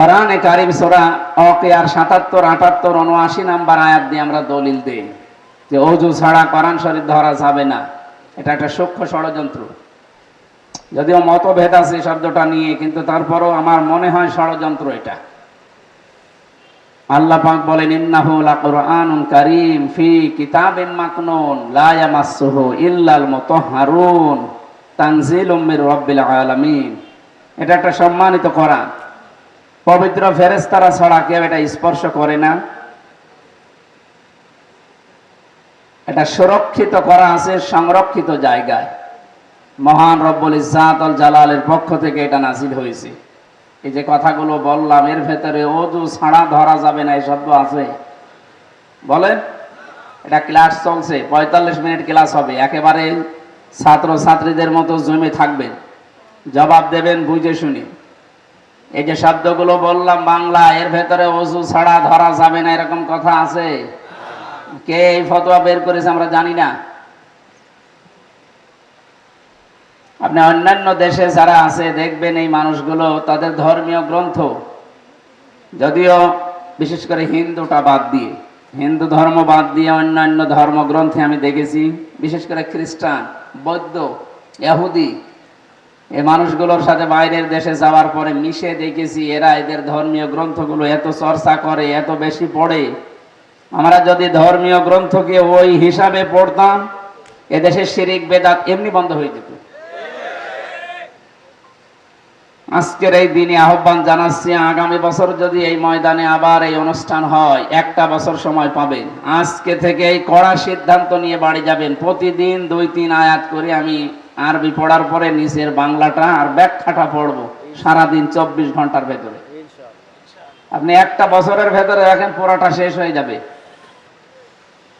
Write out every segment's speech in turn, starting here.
কোরআনে কারীম সূরা ওয়াকিয়ার ৭৭, ৭৮, ৭৯ নাম্বার আয়াত দিয়ে আমরা দলিল দেই যে ওযু ছাড়া কোরআন শরীফ ধরা যাবে না। এটা একটা সূক্ষ্ম ষড়যন্ত্র। যদিও মতভেদ আছে শব্দটা নিয়ে, কিন্তু তারপরও আমার মনে হয় ষড়যন্ত্র এটা। আল্লাহ পাক বলেন, ইন্নাহু লাকুরআনুন কারীম ফি কিতাবিন মাকনুন লা ইয়ামাসসুহু ইল্লাল মুতাহহারুন তানজিলুম মির রাব্বিল আলামিন। এটা একটা সম্মানিত কোরআন। পবিত্র ফেরেশতারা ছাড়া কেউ এটা স্পর্শ করে না। এটা সুরক্ষিত করা আছে সংরক্ষিত জায়গায়। মহান রব্বুল ইজ্জাত ওয়াল জালালের পক্ষ থেকে এটা নাযিল হয়েছে। এই যে কথাগুলো বললাম, এর ভেতরে ওযু ছাড়া ধরা যাবে না এই শব্দ আছে? বলেন। এটা ক্লাস চলছে, ৪৫ মিনিট ক্লাস হবে। একেবারে ছাত্র ছাত্রীদের মতো জমে থাকবেন, জবাব দেবেন বুঝে শুনে। এই যে শব্দগুলো বললাম বাংলা, এর ভেতরে ওযু ছাড়া ধরা যাবে না এরকম কথা আছে? কে এই ফতোয়া বের করেছে আমরা জানি না। আপনি অন্যান্য দেশে যারা আছে দেখবেন এই মানুষগুলো তাদের ধর্মীয় গ্রন্থ, যদিও বিশেষ করে হিন্দুটা বাদ দিয়ে, হিন্দু ধর্ম বাদ দিয়ে অন্যান্য ধর্মগ্রন্থে আমি দেখেছি, বিশেষ করে খ্রিস্টান, বৌদ্ধ, ইহুদি, এই মানুষগুলোর সাথে বাইরের দেশে যাওয়ার পরে মিশে দেখেছি এরা এদের ধর্মীয় গ্রন্থগুলো এত চর্চা করে, এত বেশি পড়ে। আমরা যদি ধর্মীয় গ্রন্থকে ওই হিসাবে পড়তাম, এদেশের শিরিক বেদাত এমনি বন্ধ হয়ে যেত। আজকের এই দিনে আহ্বান জানাচ্ছি, আগামী বছর যদি এই ময়দানে আবার এই অনুষ্ঠান হয়, একটা বছর সময় পাবেন। আজকে থেকে এই কড়া সিদ্ধান্ত নিয়ে বাড়ি যাবেন। প্রতিদিন ২-৩ আয়াত করে আমি আরবি পড়ার পরে নিচের বাংলাটা আর ব্যাখ্যাটা পড়বো সারাদিন ২৪ ঘন্টার ভেতরে। আপনি একটা বছরের ভেতরে রাখেন, পুরাটা শেষ হয়ে যাবে।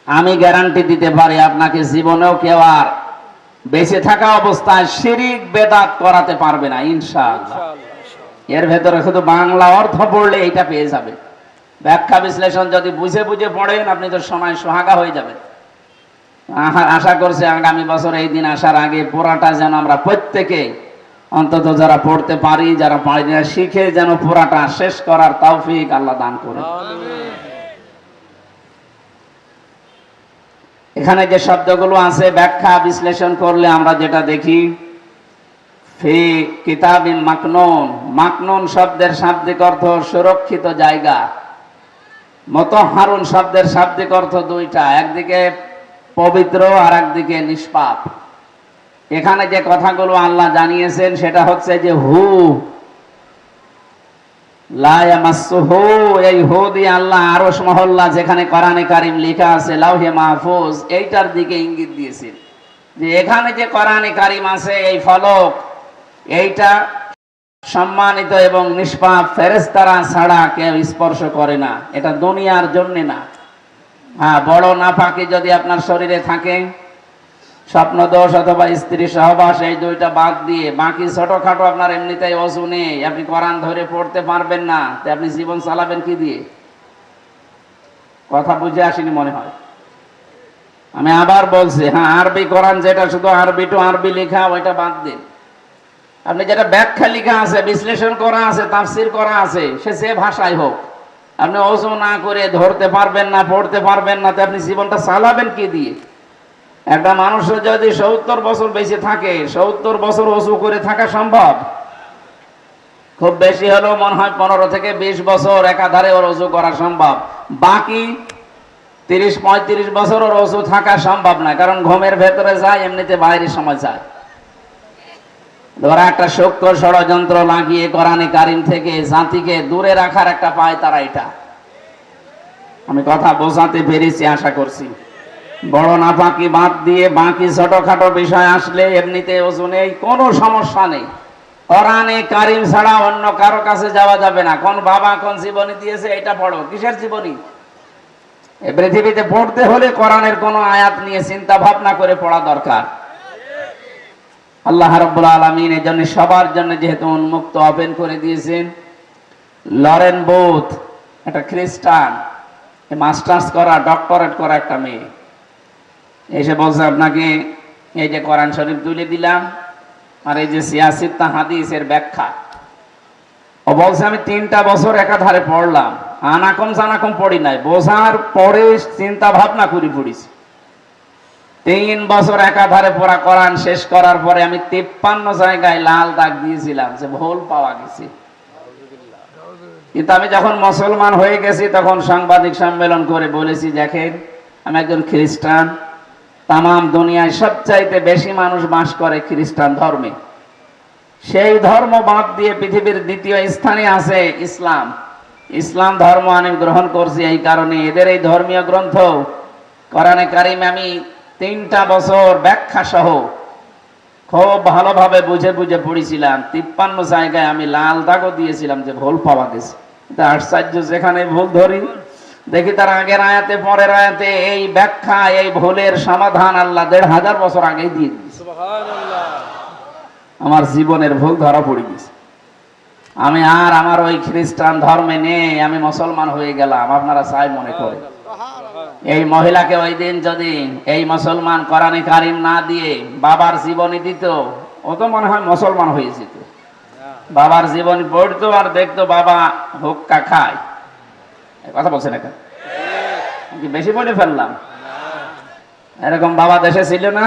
আমি গ্যারান্টি দিতে পারি আপনাকে জীবনেও কেউ আর বেঁচে থাকা অবস্থায় শিরিক বেদাত করাতে পারবে না ইনশাআল্লাহ। এর ভেতরে শুধু বাংলা অর্থ পড়লে এইটা পেয়ে যাবে। ব্যাখ্যা বিশ্লেষণ যদি বুঝে বুঝে পড়েন, আপনি তো সময় সোহাগা হয়ে যাবেন। আশা করছি আগামী বছর এই দিন আসার আগে পুরাটা যেন আমরা প্রত্যেকে, অন্তত যারা পড়তে পারি, যারা পারি না, শিখে যেন পুরাটা শেষ করার তৌফিক আল্লাহ দান করেন। এখানে যে শব্দগুলো আছে ব্যাখ্যা বিশ্লেষণ করলে আমরা যেটা দেখি, ফি কিতাবিন মাকনুন, মাকনুন শব্দের শাব্দিক অর্থ সুরক্ষিত জায়গা। মুতাহহারুন শব্দের শাব্দিক অর্থ দুইটা, একদিকে পবিত্র আর একদিকে নিষ্পাপ। এখানে যে কথাগুলো আল্লাহ জানিয়েছেন সেটা হচ্ছে যে হু লা ইয়ামাসসুহু, এই হু দিয়ে আল্লাহ আরশ মহল্লা যেখানে কোরআনে কারীম লেখা আছে লাউহে মাহফুজ, এইটার দিকে ইঙ্গিত দিয়েছেন যে এখানে যে কোরআনে কারীম আছে, এই ফলক, এইটা সম্মানিত এবং নিষ্পাপ ফেরেশতারা ছাড়া কেউ স্পর্শ করে না। এটা দুনিয়ার জন্য না। হ্যাঁ, বড় নাপাকি যদি আপনার শরীরে থাকে, স্বপ্ন দোষ অথবা স্ত্রী সহবাস, এই দুইটা বাদ দিয়ে বাকি ছোটখাটো আপনার এমনিতেই ওযু নেই, আপনি কোরআন ধরে পড়তে পারবেন না, তো আপনি জীবন চালাবেন কি দিয়ে? কথা বুঝে আসেনি মনে হয়। আমি আবার বলছি, হ্যাঁ, আরবি কোরআন যেটা শুধু আরবি টু আরবি লেখা, ওইটা বাদ দিন। আপনি যেটা ব্যাখ্যা লেখা আছে, বিশ্লেষণ করা আছে, তাফসীর করা আছে, সে যে ভাষায় হোক, আপনি ওযু না করে ধরতে পারবেন না, পড়তে পারবেন না, তো আপনি জীবনটা চালাবেন কি দিয়ে? একটা মানুষ যদি ৭০ বছর বেঁচে থাকে, ৭০ বছর ওযু করে থাকা সম্ভব? খুব বেশি হলেও মনে হয় ১৫ থেকে ২০ বছর একাধারে ওর ওযু করা সম্ভব। বাকি ৩০-৩৫ বছর ওর ওযু থাকা সম্ভব না, কারণ ঘুমের ভেতরে যায়, এমনিতে বাইরের সময় যায়। ধরা একটা সূক্ষ্ম ষড়যন্ত্র লাগিয়ে কোরআনে কারীম থেকে জাতিকে দূরে রাখার একটা পায় তারা। এটা আমি কথা বোঝাতে পেরেছি আশা করছি। বড় নাপাকি বাদ দিয়ে বাকি ছোটখাটো বিষয় আসলে এমনিতে ওযু নেই, কোনো সমস্যা নেই। কোরআনে কারীম ছাড়া অন্য কারো কাছে যাওয়া যাবে না। কোন বাবা কোন জীবনী দিয়েছে এটা পড়ো, কিসের জীবনী? এই পৃথিবীতে পড়তে হলে কোরআনের কোন আয়াত নিয়ে চিন্তা ভাবনা করে পড়া দরকার। আল্লাহ রাব্বুল আলামিন এই জন্য সবার জন্য যেহেতু উন্মুক্ত ওপেন করে দিয়েছেন। লরেন বুথ, একটা খ্রিস্টান, মাস্টার্স করা, ডক্টরেট করা একটা মেয়ে, এসে বলছে আপনাকে এই যে কোরআন শরীফ তুলে দিলাম আর এই যে সিয়াসিত্তা হাদিসের ব্যাখ্যা, ও বলছে আমি 3টা বছর একাধারে পড়লাম, আনাকম জানাকম পড়ি নাই, বোঝার পরে চিন্তা ভাবনা করে পড়িছি। 3 বছর একাধারে পড়া কোরআন শেষ করার পরে আমি 53 জায়গায় লাল দাগ দিয়েছিলাম যে ভুল পাওয়া গেছে। কিন্তু আমি যখন মুসলমান হয়ে গেছি তখন সাংবাদিক সম্মেলন করে বলেছি, দেখেন আমি একজন খ্রিস্টান, তামাম দুনিয়ায় সবচাইতে বেশি মানুষ বাস করে খ্রিস্টান ধর্মে, সেই ধর্ম বাদ দিয়ে পৃথিবীর 2য় স্থানে আছে ইসলাম। ইসলাম ধর্ম আমি গ্রহণ করছি, এই কারণে এদের এই ধর্মীয় গ্রন্থ কোরআনে কারিমে আমি 3টা বছর ব্যাখ্যা সহ খুব ভালোভাবে বুঝে বুঝে পড়েছিলাম। 53 জায়গায় আমি লাল দাগও দিয়েছিলাম যে ভুল পাওয়া গেছে। আশ্চর্য, যেখানে ভুল ধরি দেখি তার আগের আয়াতে পরের আয়াতে এই ব্যাখ্যা, এই ভুলের সমাধান আল্লাহ 1500 বছর আগেই দিয়ে দিয়েছে। সুবহানাল্লাহ। আমার জীবনের ভুল ধরা পড়ে গেছে। আমি আর আমার ওই খ্রিস্টান ধর্মে নেই, আমি মুসলমান হয়ে গেলাম। আপনারা চাই মনে করে এই মহিলাকে ওই দিন যদি এই মুসলমান কোরআনে কারিম না দিয়ে বাবার জীবনী দিত, ও তো মনে হয় মুসলমান হয়ে যেত। বাবার জীবনী পড়তো আর দেখতো বাবা হুক্কা খায়। কথা বলছেন এখন কি বেশি বলে ফেললাম? এরকম বাবা দেশে ছিল না?